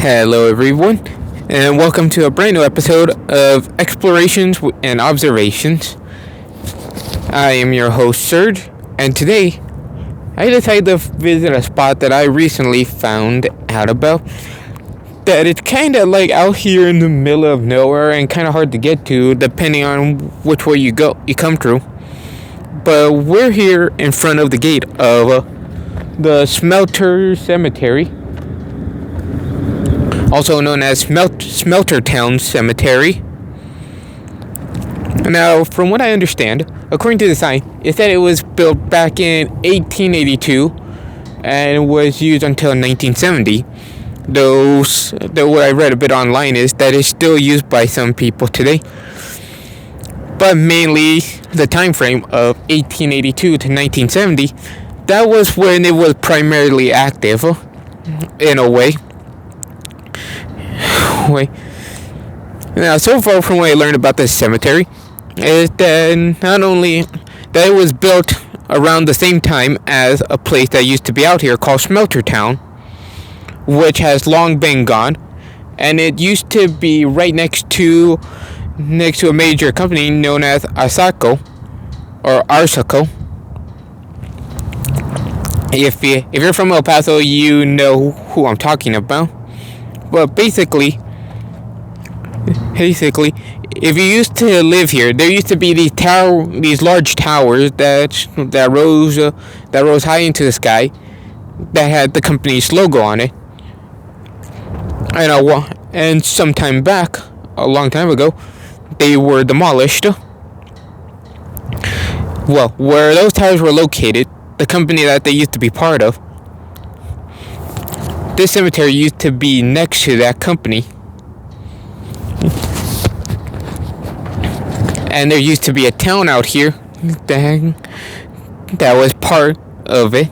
Hello everyone, and welcome to a brand new episode of Explorations and Observations. I am your host, Serg, and today I decided to visit a spot that I recently found out about. That it's kind of like out here in the middle of nowhere and kind of hard to get to depending on which way you come through. But we're here in front of the gate of the Smelter Cemetery, also known as Smeltertown Cemetery. Now, from what I understand, according to the sign, it said it was built back in 1882 and was used until 1970. Though what I read a bit online is that it's still used by some people today. But mainly the time frame of 1882 to 1970, that was when it was primarily active, in a way. Now, so far from what I learned about this cemetery is that not only that it was built around the same time as a place that used to be out here called Smeltertown, which has long been gone, and it used to be right next to a major company known as Arsaco. If you're from El Paso, you know who I'm talking about. But basically, if you used to live here, there used to be these large towers that rose high into the sky, that had the company's logo on it. And some time back, a long time ago, they were demolished. Well, where those towers were located, the company that they used to be part of, this cemetery used to be next to that company. And there used to be a town out here that was part of it.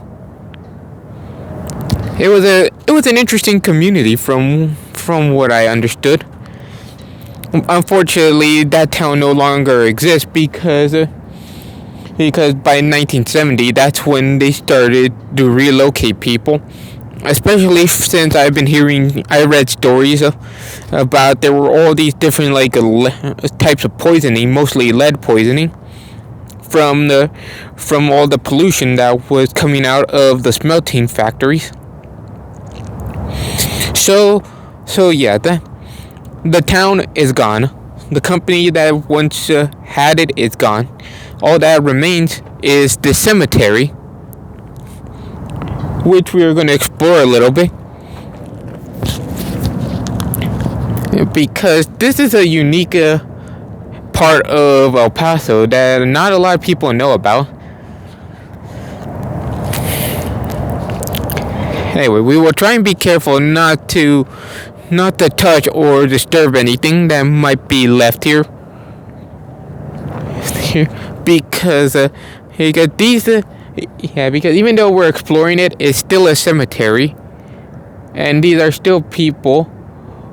It was an interesting community from what I understood. Unfortunately, that town no longer exists because by 1970, that's when they started to relocate people. Especially since I read stories about there were all these different types of poisoning, mostly lead poisoning, from all the pollution that was coming out of the smelting factories. So yeah, the town is gone. The company that once had it is gone. All that remains is the cemetery, which we are going to explore a little bit, because this is a unique part of El Paso that not a lot of people know about. Anyway, we will try and be careful not to touch or disturb anything that might be left here, because even though we're exploring it, it's still a cemetery, and these are still people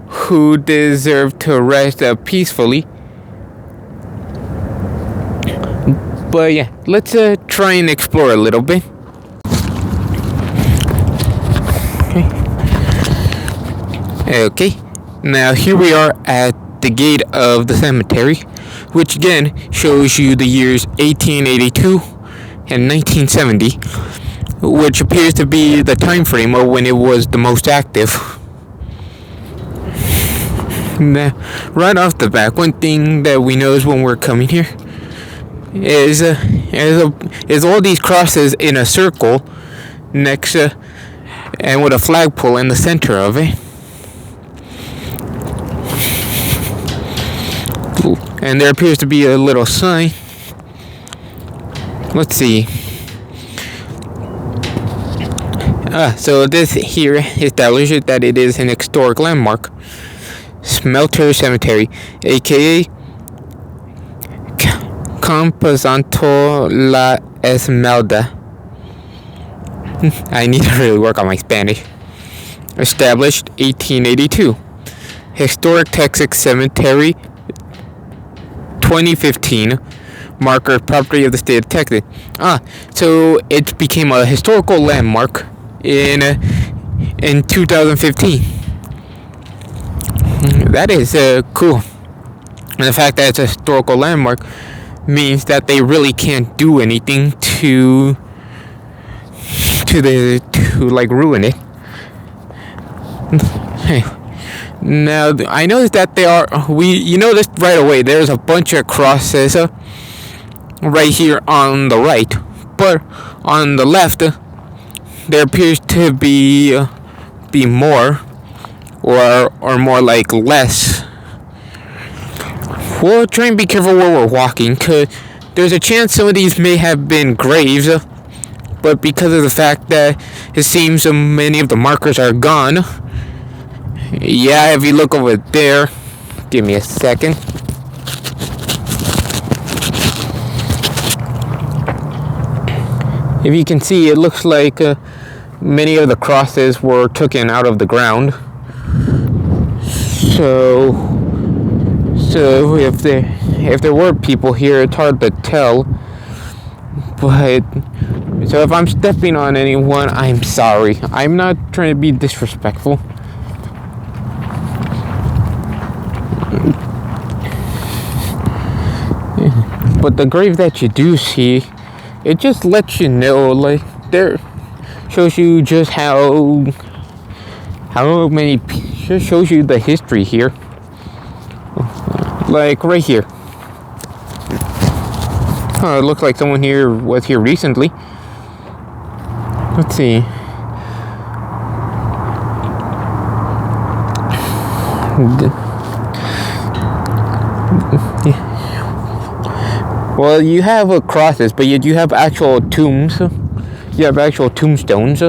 who deserve to rest peacefully. But yeah, let's try and explore a little bit. Okay, now here we are at the gate of the cemetery, which again shows you the years 1882 and 1970, which appears to be the time frame of when it was the most active. Now, right off the bat, one thing that we notice when we're coming here is all these crosses in a circle next and with a flagpole in the center of it. And there appears to be a little sign. Let's see. So this here establishes that it is an historic landmark. Smelter Cemetery, aka Camposanto La Esmeralda. I need to really work on my Spanish. Established 1882. Historic Texas Cemetery 2015. Marker property of the state of Texas. So it became a historical landmark in 2015. That is cool. And the fact that it's a historical landmark means that they really can't do anything to like ruin it. Now I noticed that you noticed right away there's a bunch of crosses right here on the right, but on the left there appears to be more, or more like less. We'll try and be careful where we're walking, cause there's a chance some of these may have been graves, but because of the fact that it seems so many of the markers are gone. Yeah, if you look over there, give me a second. If you can see, it looks like many of the crosses were taken out of the ground. So if there were people here, it's hard to tell. But so if I'm stepping on anyone, I'm sorry. I'm not trying to be disrespectful. But the grave that you do see, it just lets you know, like, there shows you just how many, just shows you the history here. Like right here. It looks like someone here was here recently. Let's see. Well, you have crosses, but you have actual tombs. You have actual tombstones.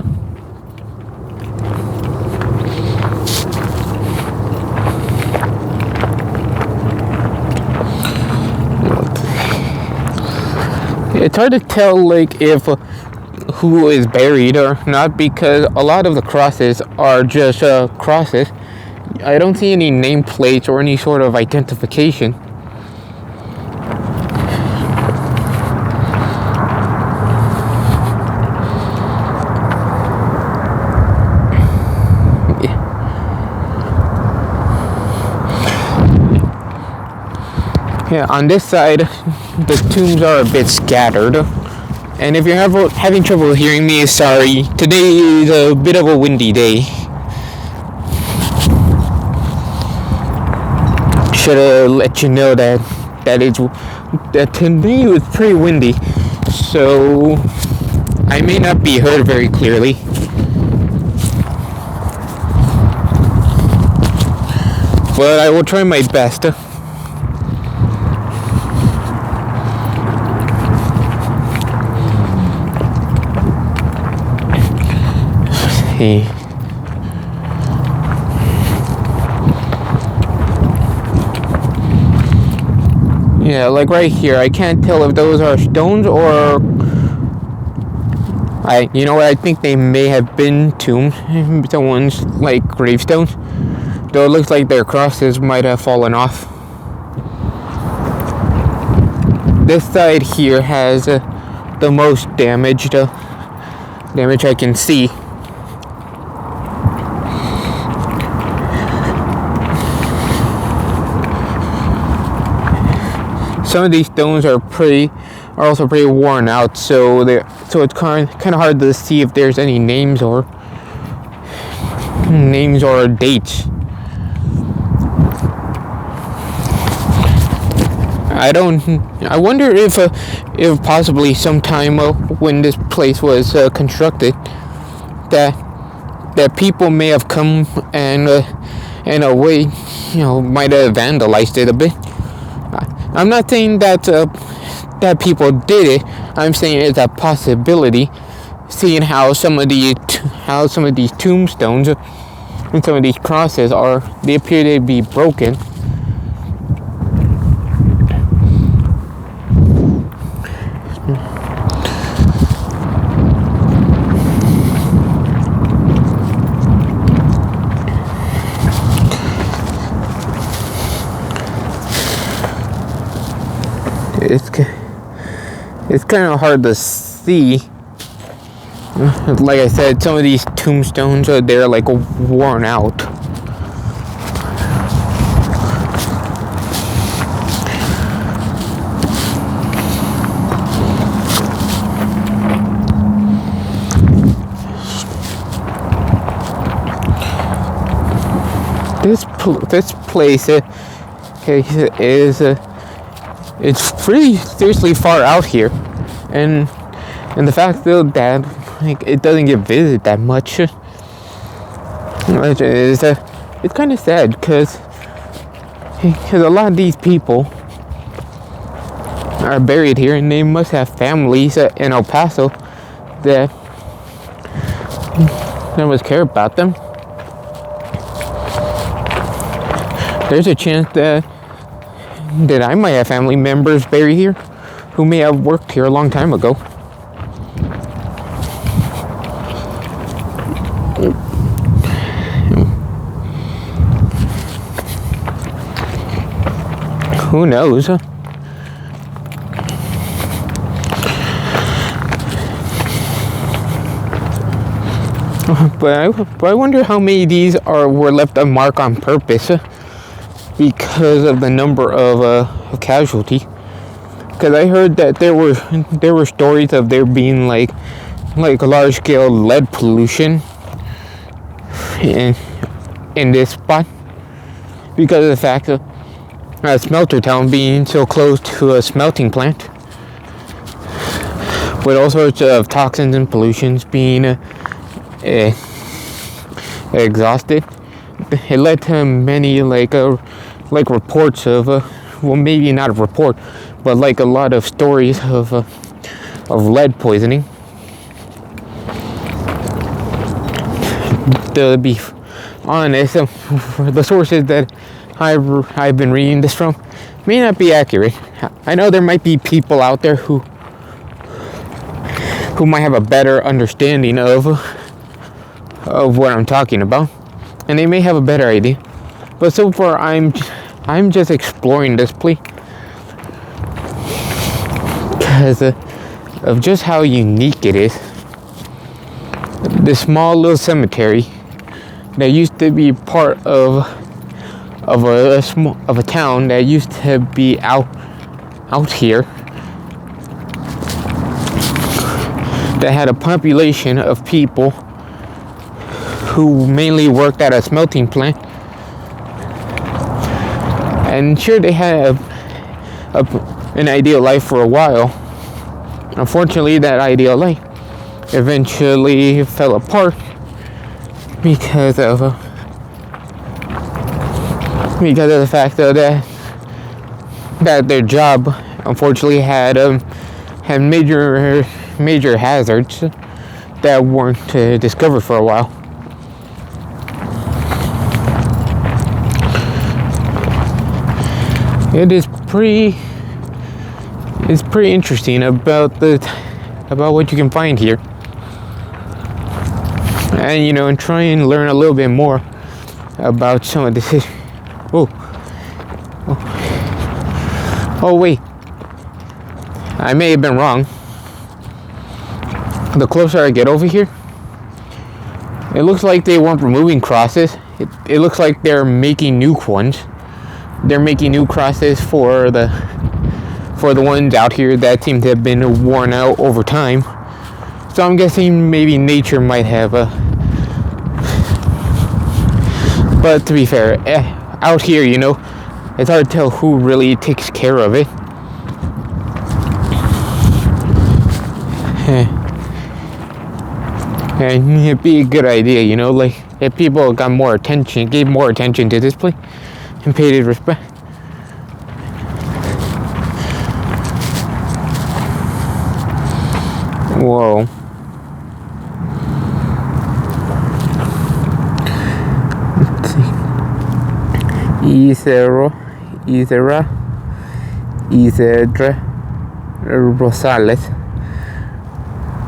It's hard to tell, like, if who is buried or not, because a lot of the crosses are just crosses. I don't see any nameplates or any sort of identification. Yeah, on this side, the tombs are a bit scattered. And if you're having trouble hearing me, sorry. Today is a bit of a windy day. Should have let you know that today was pretty windy. So I may not be heard very clearly. But I will try my best. Yeah, like right here, I can't tell if those are stones or you know what, I think they may have been tombs, someone's like gravestones, though it looks like their crosses might have fallen off. This side here has the most damage I can see. Some of these stones are also pretty worn out, so it's kind of hard to see if there's any names or dates. I wonder if possibly sometime when this place was constructed, that people may have come and in a way, might have vandalized it a bit. I'm not saying that that people did it. I'm saying it's a possibility. Seeing how some of these tombstones and some of these crosses they appear to be broken. It's kind of hard to see. Like I said, some of these tombstones they're like worn out. This place is it's pretty seriously far out here, and the fact though that like it doesn't get visited that much is it's kind of sad because a lot of these people are buried here, and they must have families in El Paso that must care about them. There's a chance that I might have family members buried here who may have worked here a long time ago. Who knows? But I wonder how many of these were left unmarked on purpose because of the number of casualties. Because I heard that there were stories of there being like a large scale lead pollution in this spot because of the fact that Smeltertown being so close to a smelting plant with all sorts of toxins and pollutions being exhausted. It led to many like reports of well, maybe not a report, but like a lot of stories of lead poisoning. To be honest, the sources that I've been reading this from may not be accurate. I know there might be people out there who might have a better understanding of what I'm talking about, and they may have a better idea. But so far, I'm just exploring this place because of just how unique it is. This small little cemetery that used to be part of a town that used to be out here, that had a population of people who mainly worked at a smelting plant. And sure, they had an ideal life for a while. Unfortunately, that ideal life eventually fell apart because of the fact that their job unfortunately had major hazards that weren't discovered for a while. It's pretty interesting about what you can find here, and try and learn a little bit more about some of this. Oh wait, I may have been wrong. The closer I get over here, it looks like they weren't removing crosses. It looks like they're making new ones. They're making new crosses for the ones out here that seem to have been worn out over time. So I'm guessing maybe nature might have but to be fair, out here, it's hard to tell who really takes care of it. And it'd be a good idea, like if people gave more attention to this place and paid it respect. Whoa. Let's see. Isidra Rosales,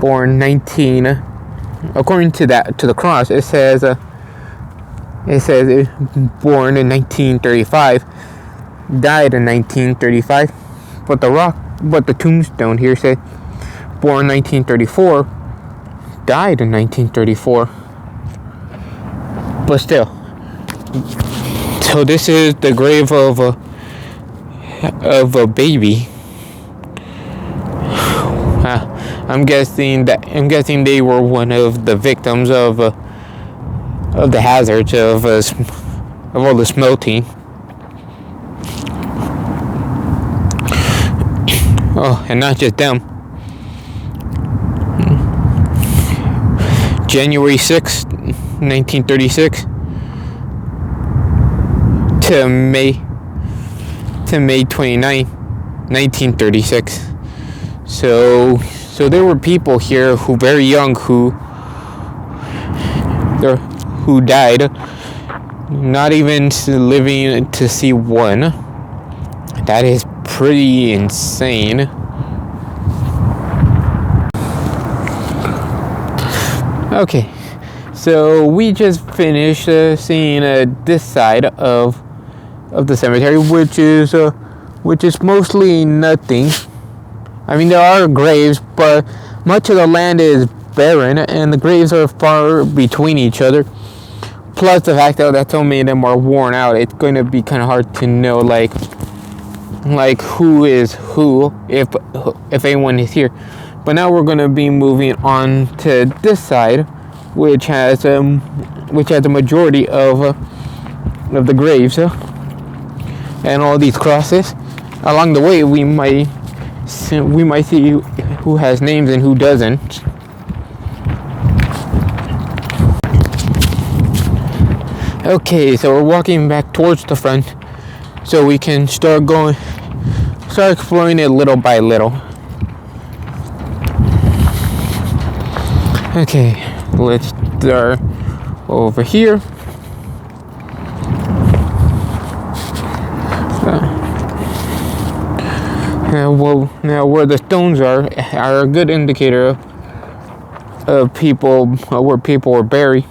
born 19. According to the cross, it says born in 1935, died in 1935, but the tombstone here said born 1934, died in 1934. But still, so this is the grave of a baby. I'm guessing they were one of the victims of the hazards of all the smelting. Oh, and not just them. January 6th, 1936 to May 29th, 1936. So there were people here who very young who died, not even living to see one. That is pretty insane. Okay, so we just finished seeing this side of the cemetery, which is mostly nothing. I mean, there are graves, but much of the land is barren, and the graves are far between each other. Plus the fact that so many of them are worn out, it's going to be kind of hard to know, like who is who, if anyone is here. But now we're going to be moving on to this side, which has a majority of the graves and all these crosses. Along the way, we might see who has names and who doesn't. Okay, so we're walking back towards the front, so we can start exploring it little by little. Okay, let's start over here. Now where the stones are a good indicator of people, where people were buried.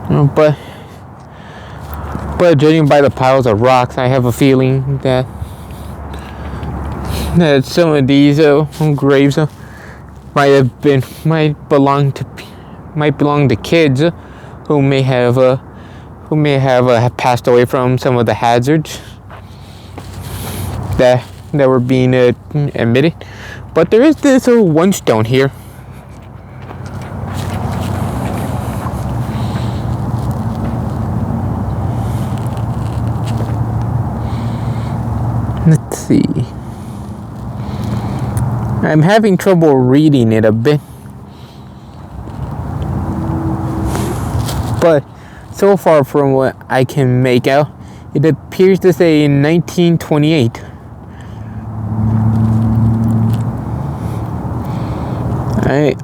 But judging by the piles of rocks, I have a feeling that some of these graves might belong to kids who may have passed away from some of the hazards that were being emitted. But there is this one stone here. Let's see. I'm having trouble reading it a bit. But so far from what I can make out, it appears to say 1928. I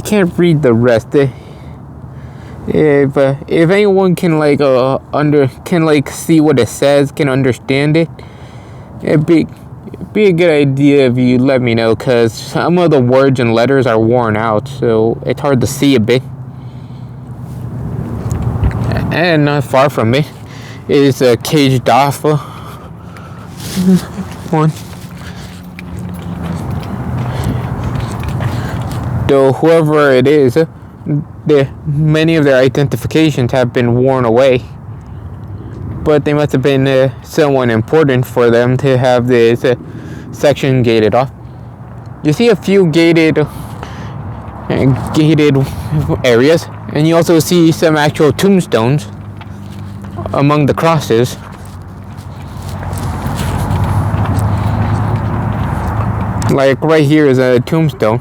can't read the rest. If anyone can see what it says, can understand it, it'd be a good idea if you let me know, because some of the words and letters are worn out, so it's hard to see a bit. And not far from it is a caged off one. Though whoever it is, many of their identifications have been worn away. But they must have been someone important for them to have this section gated off. You see a few gated areas, and you also see some actual tombstones among the crosses. Like right here is a tombstone,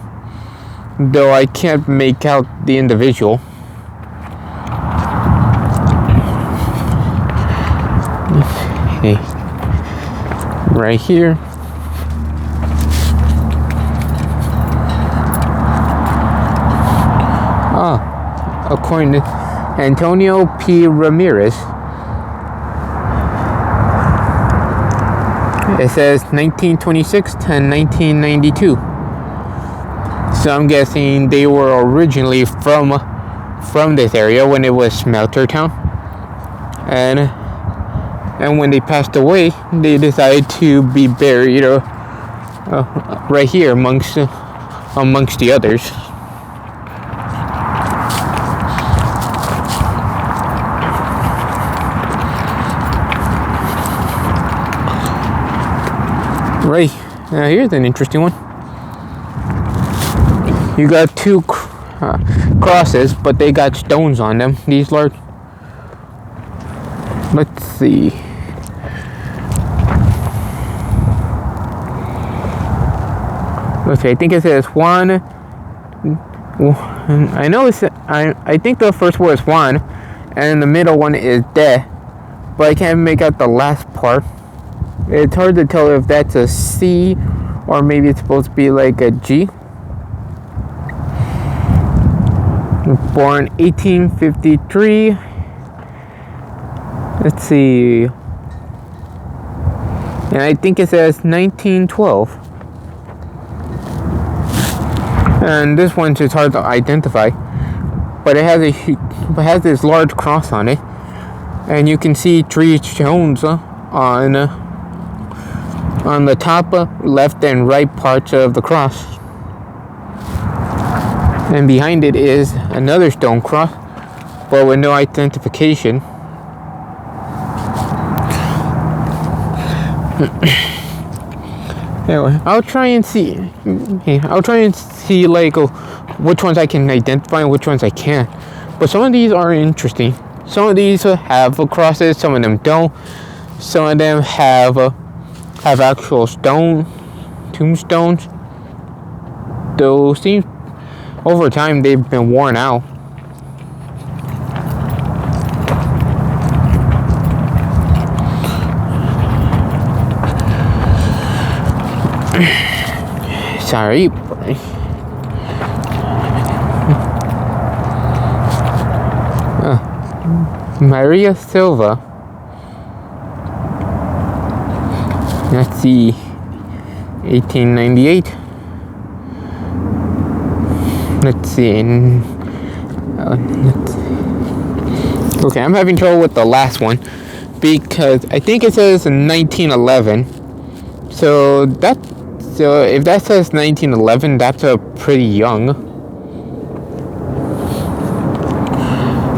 though I can't make out the individual. Okay. Right here. According to Antonio P. Ramirez, it says 1926 to 1992. So I'm guessing they were originally from this area when it was Smeltertown, and when they passed away, they decided to be buried right here amongst the others. Right, now here's an interesting one. You got two crosses, but they got stones on them. These large. Let's see. Let's see. I think it says Juan. I know it's. I think the first word is Juan, and the middle one is De, but I can't make out the last part. It's hard to tell if that's a C or maybe it's supposed to be like a G. Born 1853. Let's see. And I think it says 1912. And this one's just hard to identify, but it has this large cross on it, and you can see 3 stones on the top, left, and right parts of the cross. And behind it is another stone cross, but with no identification. Anyway, I'll try and see like which ones I can identify and which ones I can't. But some of these are interesting. Some of these have crosses, some of them don't. Some of them have actual tombstones. Those seem over time they've been worn out. Sorry. Maria Silva. Let's see. 1898. Let's see. Okay, I'm having trouble with the last one because I think it says 1911. So if that says 1911, that's pretty young.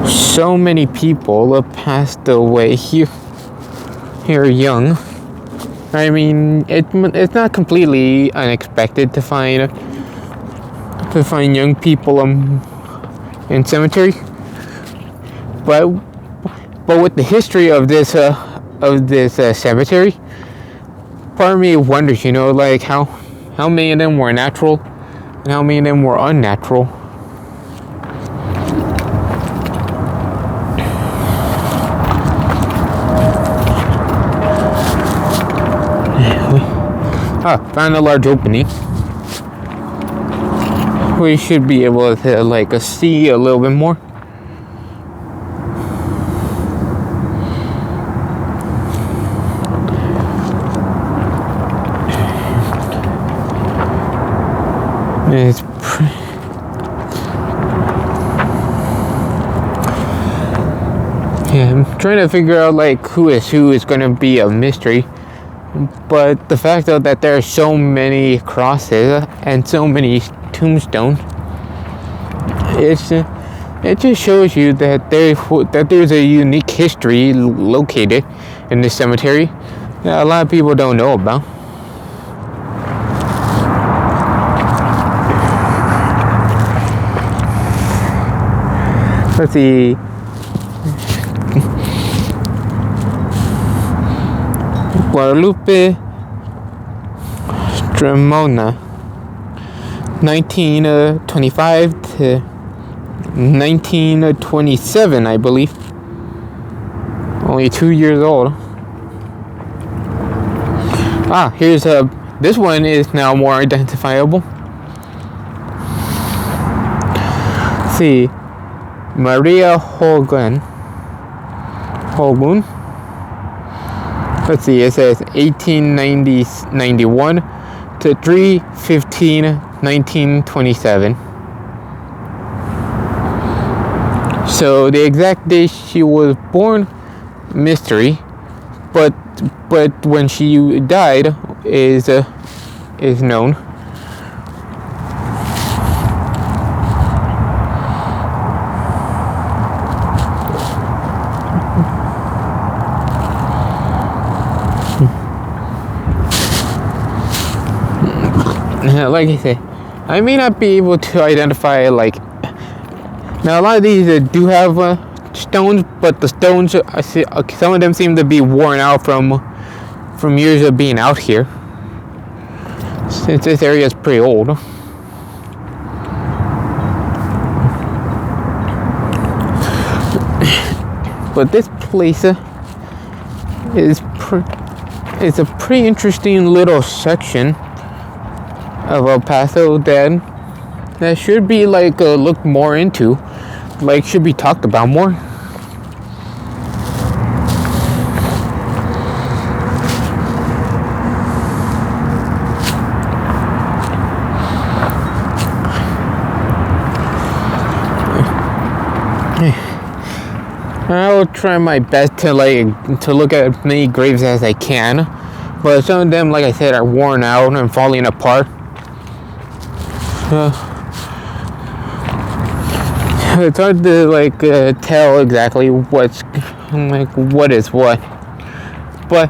So many people passed away here young. I mean, it's not completely unexpected to find young people in cemetery, but with the history of this cemetery, part of me wonders, like how many of them were natural and how many of them were unnatural. Found a large opening. We should be able to see a little bit more. I'm trying to figure out who is going to be a mystery. But the fact that there are so many crosses and so many tombstones, it just shows you that there's a unique history located in this cemetery that a lot of people don't know about. Let's see. Guadalupe Stramona, 1925 to 1927, I believe. Only 2 years old. Here's this one is now more identifiable. see. Maria Holgun. Let's see, it says 1891 to 3/15/1927. So the exact day she was born, mystery, but when she died is known. Like I said, I may not be able to identify, like, now a lot of these do have stones, but the stones, I see, some of them seem to be worn out from years of being out here, since this area is pretty old. But this place is a pretty interesting little section of El Paso that should be like looked more into, like should be talked about more. I will try my best to look at as many graves as I can, but some of them, like I said, are worn out and falling apart. It's hard to tell exactly what is what, but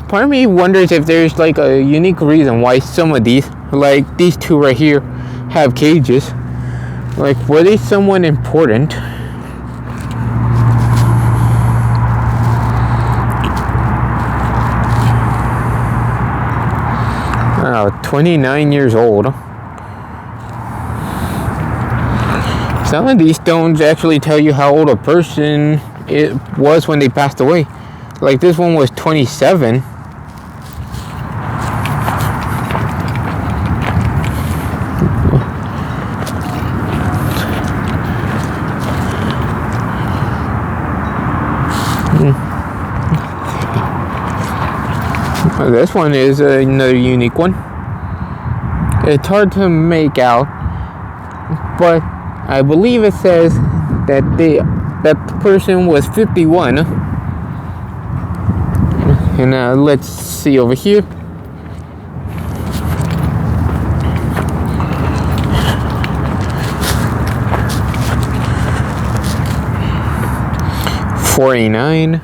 part of me wonders if there's like a unique reason why some of these, like these two right here, have cages. Like, were they someone important? 29 years old. Some of these stones actually tell you how old a person it was when they passed away. Like this one was 27. This one is another unique one. It's hard to make out, but I believe it says that the person was 51. And let's see over here. $49.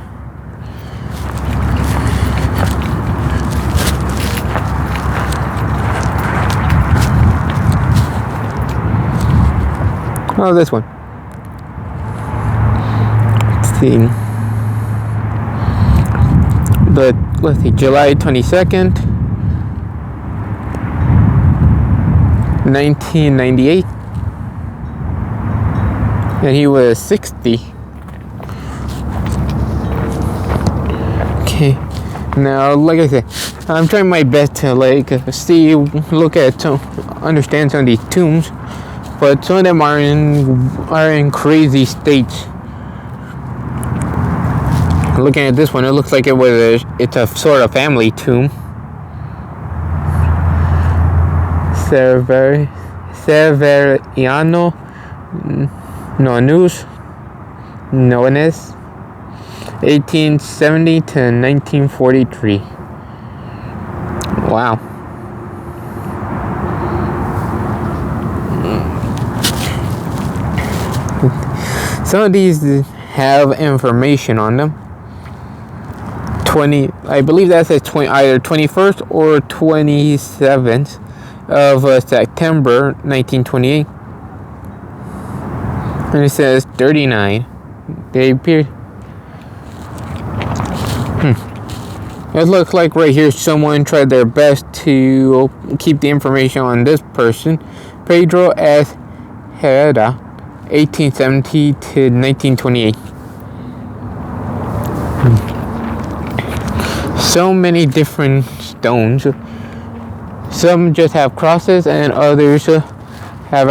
Oh, this one. Let's see, July 22nd, 1998. And he was 60. Okay. Now, like I said, I'm trying my best to understand some of these tombs. But some of them are in crazy states. Looking at this one, it looks like it's a sort of family tomb. Severiano Nones, 1870 to 1943. Wow. Some of these have information on them. I believe that says either 21st or 27th of September 1928. And it says 39. They appear. It looks like right here someone tried their best to keep the information on this person. Pedro S. Herrera, 1870 to 1928. So many different stones. Some just have crosses and others have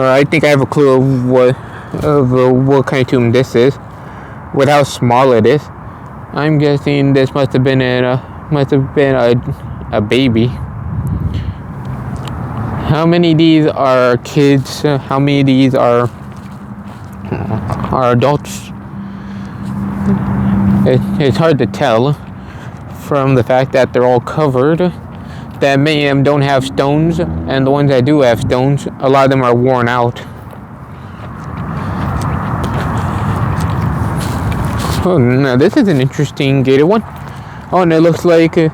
I think I have a clue of what kind of tomb this is, with how small it is. I'm guessing this must have been a baby. How many of these are kids? How many of these are adults? It's hard to tell from the fact that they're all covered. That many of them don't have stones, and the ones that do have stones, a lot of them are worn out. Oh, now this is an interesting gated one. Oh, and it looks like it's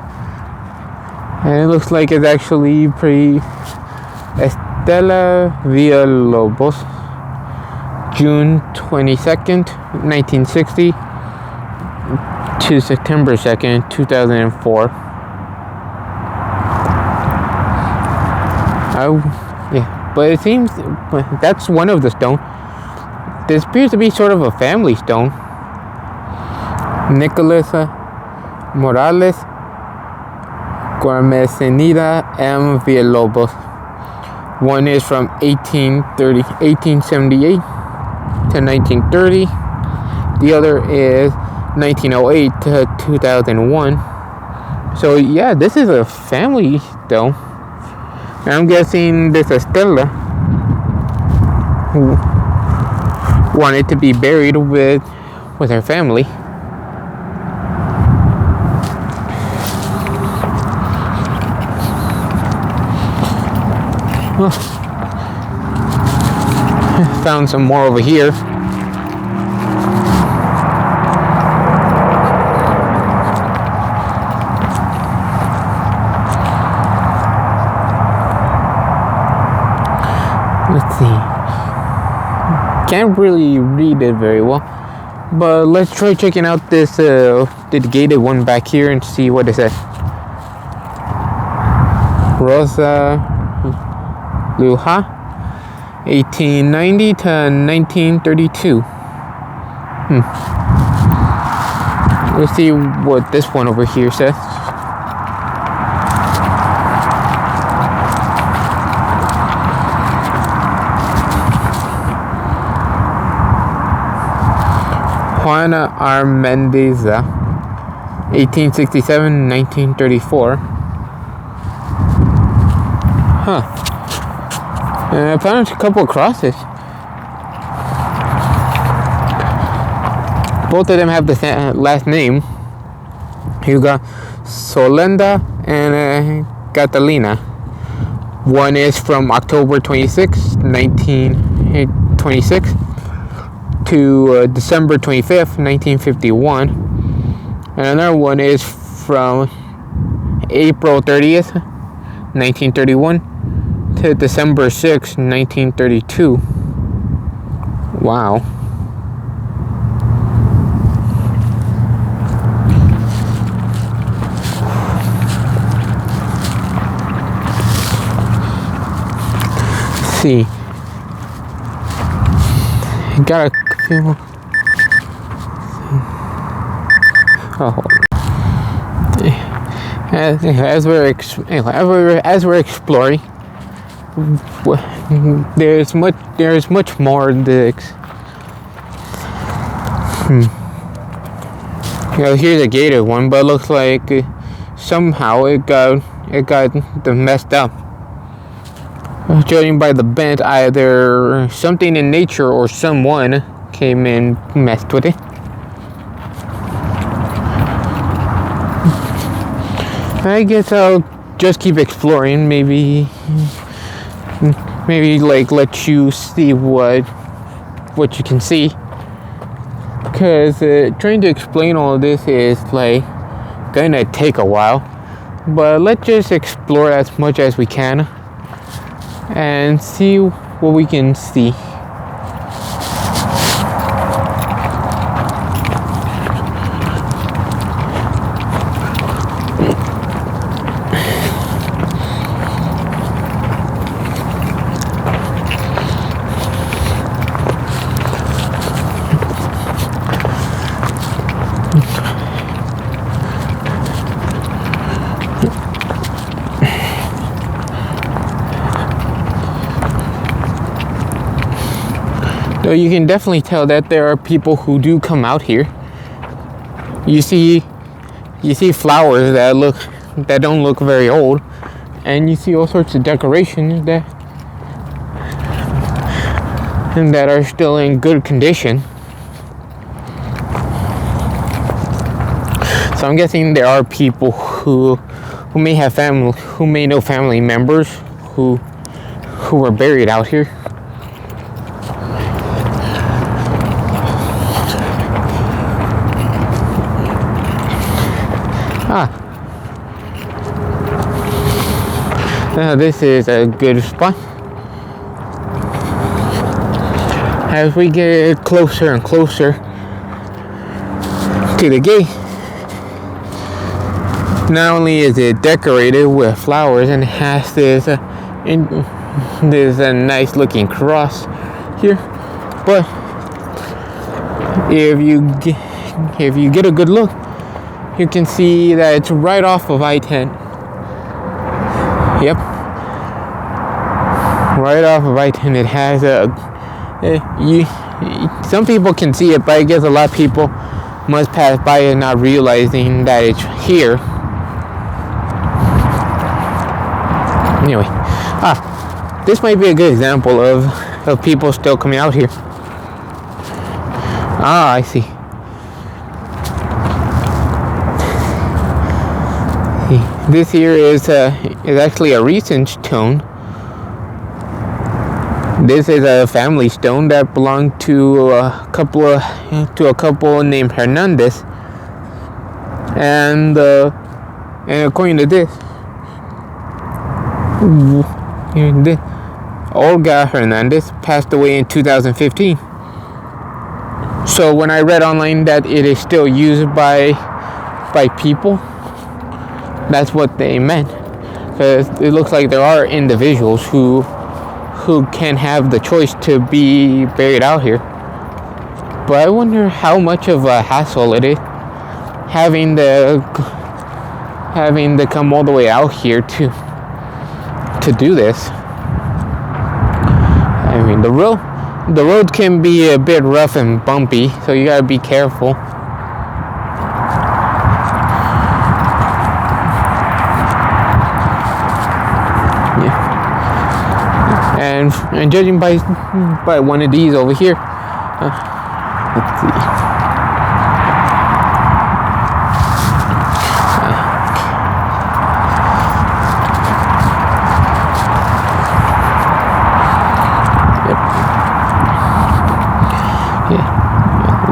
actually pretty. Estela Villalobos, June 22nd, 1960 to September 2nd, 2004. Yeah, but it seems that's one of the stone. This appears to be sort of a family stone. Nicolas Morales Guarmesenida M. Villalobos. One is from 1878 to 1930. The other is 1908 to 2001. So yeah, this is a family stone. I'm guessing this Estela who wanted to be buried with her family. Well, found some more over here. Let's see. Can't really read it very well, but let's try checking out this the gated one back here and see what it says. Rosa Luja, 1890 to 1932. Let's see what this one over here says. Juana Armendeza, 1867-1934. And I found a couple of crosses. Both of them have the same last name. You got Solenda and Catalina. One is from October 26, 1926 to December 25th, 1951. And another one is from April 30th, 1931 to December 6th, 1932. Wow. Let's see. Got a few more. Oh. As we're exploring, there's much more to here's a gated one, but it looks like somehow it got messed up. Judging by the bent, either something in nature or someone came and messed with it. I guess I'll just keep exploring. Maybe like let you see what you can see. Cause trying to explain all this is like gonna take a while. But let's just explore as much as we can and see what we can see. Though you can definitely tell that there are people who do come out here. You see flowers that don't look very old, and you see all sorts of decorations that are still in good condition. So I'm guessing there are people who may have family, who may know family members who were buried out here. This is a good spot. As we get closer and closer to the gate, not only is it decorated with flowers and it has this a nice looking cross here, but if you get a good look, you can see that it's right off of I-10. Yep, right off of I-10. It has some people can see it, but I guess a lot of people must pass by it not realizing that it's here. Anyway, this might be a good example of people still coming out here. I see. This here is actually a recent stone. This is a family stone that belonged to a couple named Hernandez, and according to this, Olga Hernandez passed away in 2015. So when I read online that it is still used by people, that's what they meant. Because it looks like there are individuals who can have the choice to be buried out here. But I wonder how much of a hassle it is having to come all the way out here to do this. I mean, the road can be a bit rough and bumpy, so you gotta be careful. Yeah. And judging by one of these over here, let's see.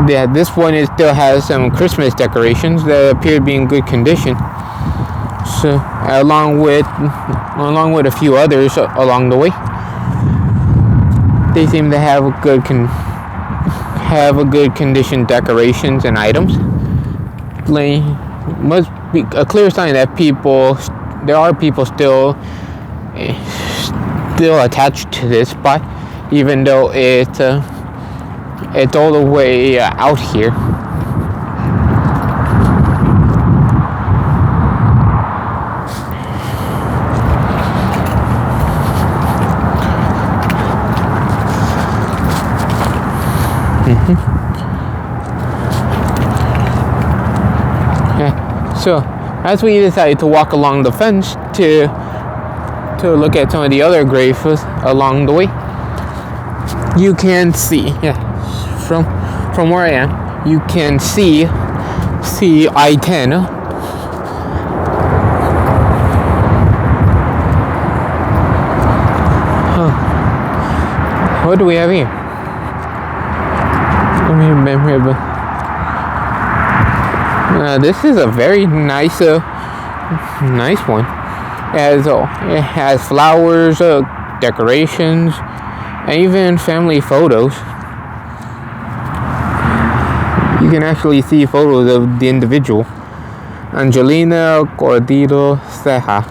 Yeah, this one still has some Christmas decorations that appear to be in good condition. So, along with a few others along the way, they seem to have a good condition decorations and items. Must be a clear sign that there are people still attached to this spot, even though it's all the way out here. Yeah. So, as we decided to walk along the fence to look at some of the other graves along the way, you can see, from where I am, you can see I-10. What do we have here? This is a very nice one. It has flowers, decorations, and even family photos. You can actually see photos of the individual. Angelina Cordero Ceja,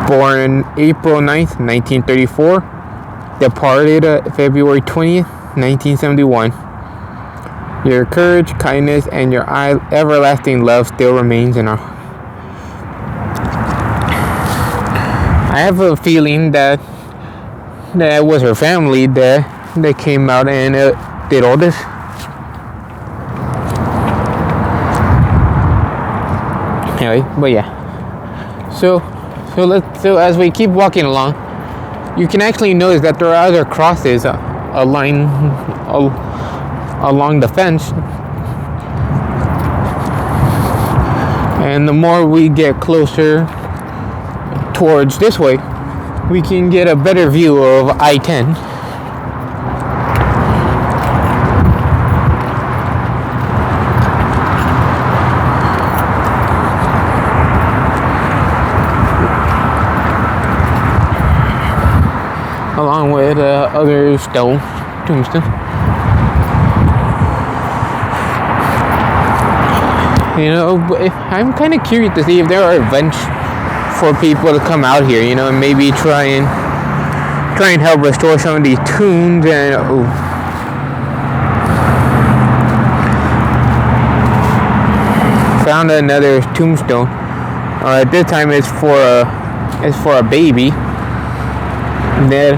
born April 9th, 1934, departed February 20th, 1971. Your courage, kindness, and your everlasting love still remains in our... I have a feeling that that was her family that came out and did all this. Anyway, but yeah. So as we keep walking along, you can actually notice that there are other crosses along the fence. And the more we get closer towards this way, we can get a better view of I-10. Along with other tombstone. You know, I'm kind of curious to see if there are events for people to come out here, you know, and maybe try and help restore some of these tombs. And found another tombstone. At this time, it's for a baby. Then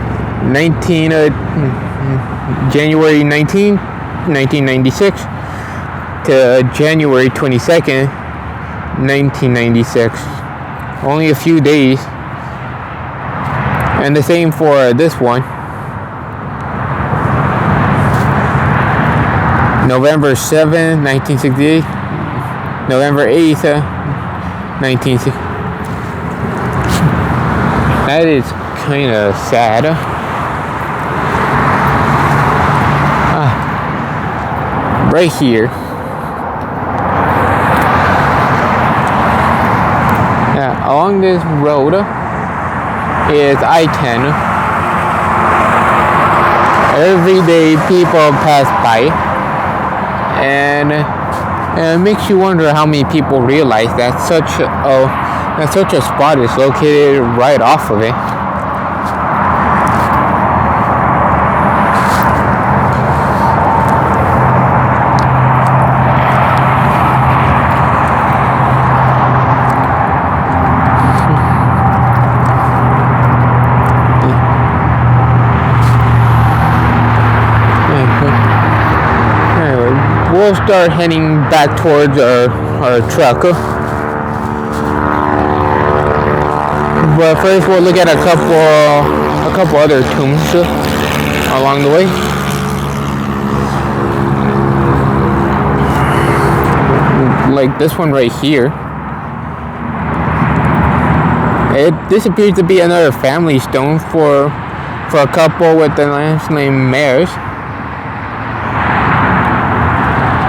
January 19, 1996 to January 22nd, 1996. Only a few days. And the same for this one. November 7th, 1968. November 8th, 1960. That is kind of sad. Right here. Yeah, along this road is I-10. Every day people pass by, and it makes you wonder how many people realize that such a spot is located right off of it. We'll start heading back towards our truck. But first we'll look at a couple other tombs along the way. Like this one right here. This appears to be another family stone for a couple with the last name Mares.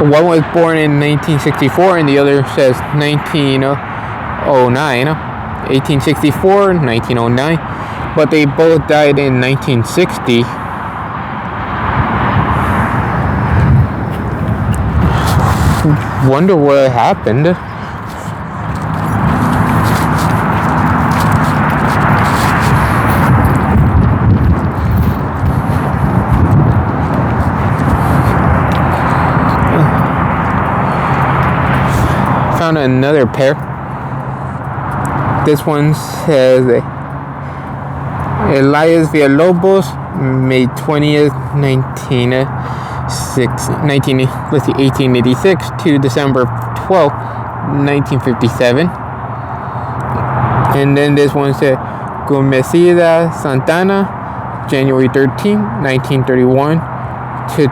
One was born in 1964 and the other says 1909. 1864, 1909. But they both died in 1960. Wonder what happened. Found another pair. This one says Elias Villalobos, May 20th, 1886 to December 12th, 1957. And then this one said Gomecida Santana, January 13th, 1931 to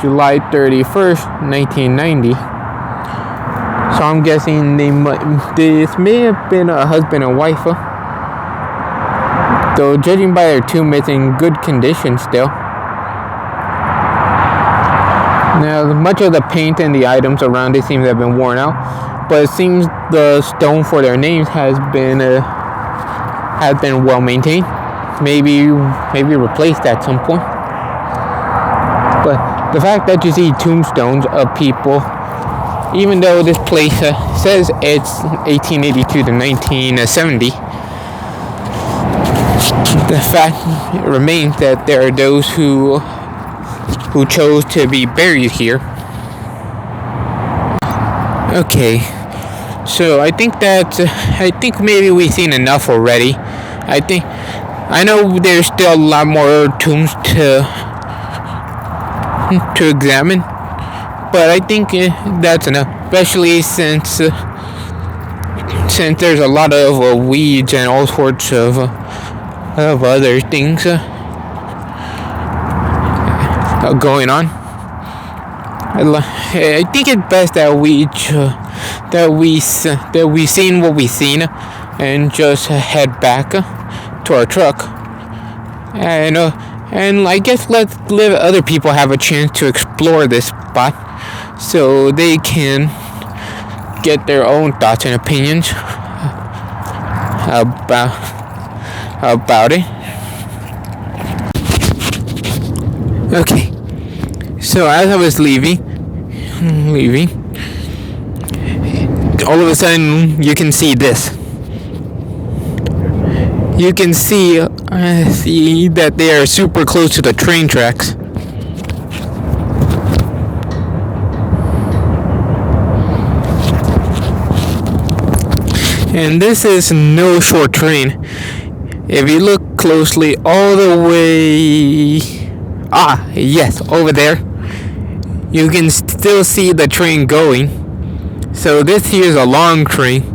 July 31st, 1990. So I'm guessing this may have been a husband and wife. Though judging by their tomb, it's in good condition still. Now, much of the paint and the items around it seem to have been worn out, but it seems the stone for their names has been well maintained. Maybe replaced at some point. But the fact that you see tombstones of people, even though this place says it's 1882 to 1970, the fact remains that there are those who chose to be buried here. Okay, so I think maybe we've seen enough already. I think I know there's still a lot more tombs to examine, but I think that's enough, especially since there's a lot of weeds and all sorts of other things going on. I think it's best that we seen what we seen and just head back to our truck, and I guess let other people have a chance to explore this spot so they can get their own thoughts and opinions about it. Okay, so as I was leaving, all of a sudden you can see this. You can see that they are super close to the train tracks. And this is no short train. If you look closely all the way... yes, over there. You can still see the train going. So this here is a long train.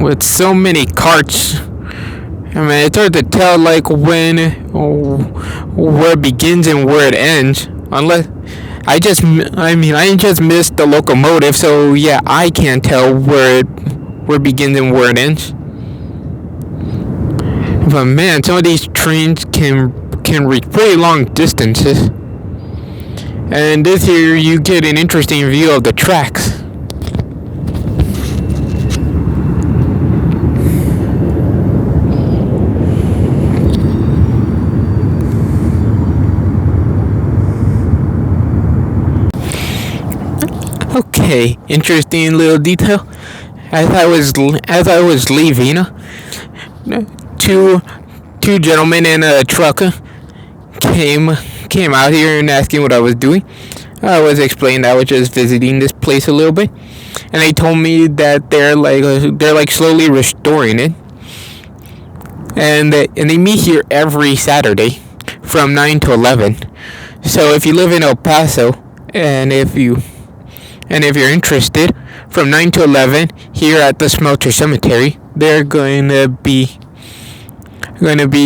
With so many carts, I mean, it's hard to tell like where it begins and where it ends. Unless I just missed the locomotive, so yeah, I can't tell where it begins and where it ends. But man, some of these trains can reach pretty long distances. And this here, you get an interesting view of the tracks. Okay, interesting little detail. As I was leaving, two gentlemen in a truck came out here and asking what I was doing. I was explaining I was just visiting this place a little bit, and they told me that they're like slowly restoring it, and they meet here every Saturday from 9 to 11. So if you live in El Paso, and if you're interested, from 9 to 11 here at the Smelter Cemetery, they're going to be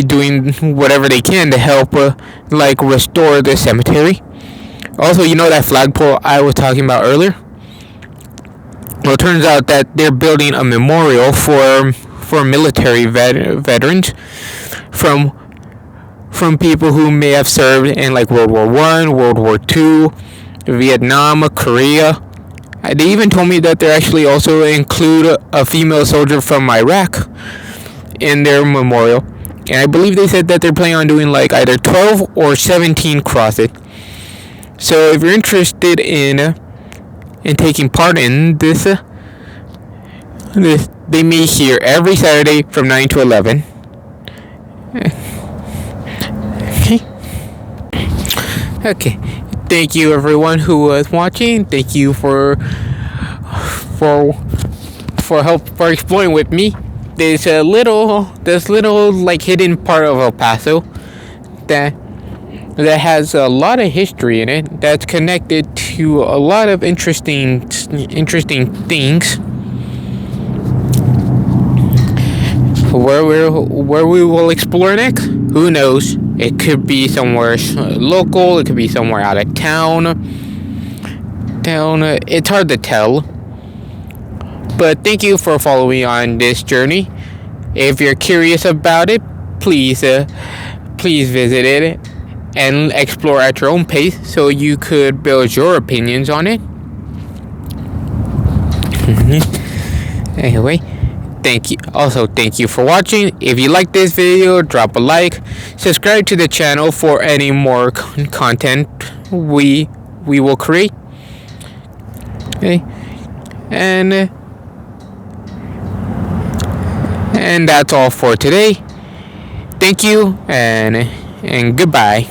doing whatever they can to help restore the cemetery. Also, you know that flagpole I was talking about earlier? Well, it turns out that they're building a memorial for military veterans from people who may have served in like World War I, World War II, Vietnam, Korea. They even told me that they actually also include a female soldier from Iraq in their memorial. And I believe they said that they're planning on doing like either 12 or 17 crosses. So if you're interested in taking part in this, they meet here every Saturday from 9 to 11. Okay. Thank you everyone who was watching. Thank you for exploring with me this little like hidden part of El Paso that has a lot of history in it, that's connected to a lot of interesting things. Where we will explore next, who knows? It could be somewhere local. It could be somewhere out of town. It's hard to tell. But thank you for following on this journey. If you're curious about it, please visit it and explore at your own pace, so you could build your opinions on it. Anyway. Thank you for watching. If you like this video, drop a like, subscribe to the channel for any more content we will create. Okay, and that's all for today. Thank you, and and goodbye.